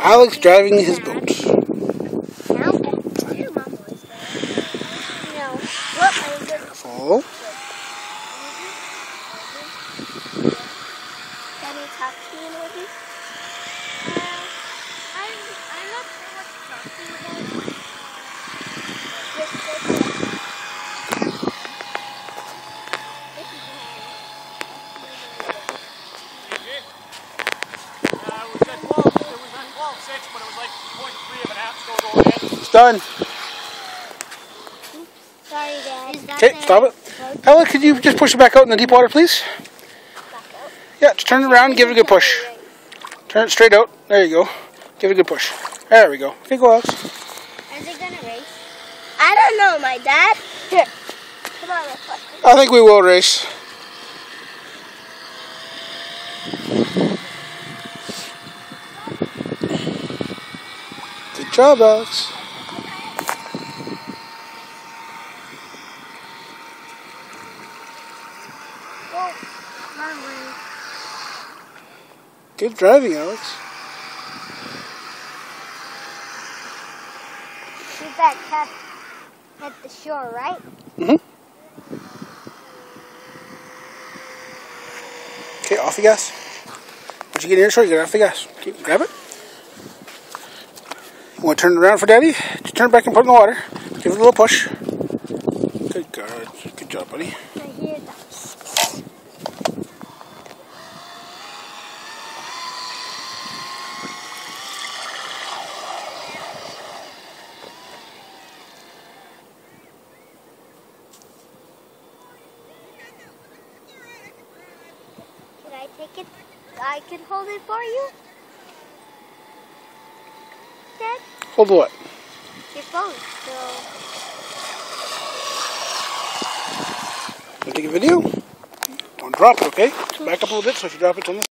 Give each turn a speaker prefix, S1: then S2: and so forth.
S1: Alex driving his boat. Careful.
S2: Can you talk to me, maybe? I'm not sure what you're talking about.
S3: But it was like 0.3 of an app still going in.
S1: It's done.
S2: Sorry, Dad.
S1: Okay, stop it. Ella, could you just push it back out in the deep water, please?
S2: Back out?
S1: Yeah, just turn it around and give it a good push. Turn it straight out. There you go. Give it a good push. There we go. Okay, go, Alex.
S2: Is it gonna race? I don't know, my dad. Here. Come on, let's push.
S1: I think we will race. Good job, Alex.
S2: Go my way.
S1: Good driving, Alex.
S2: See that cat at the shore, right?
S1: Mm-hmm. Okay, off the gas. Once you get in your shore, you get off the gas. Okay, grab it. You want to turn it around for Daddy? Just turn it back and put it in the water. Give it a little push. Good God. Good job, buddy.
S2: I hear that. Can I take it? I can hold it for you? Dad?
S1: Hold what?
S2: Your phone. So
S1: Want to take a video? Don't drop it, okay? Back up a little bit so if you drop it, it's on the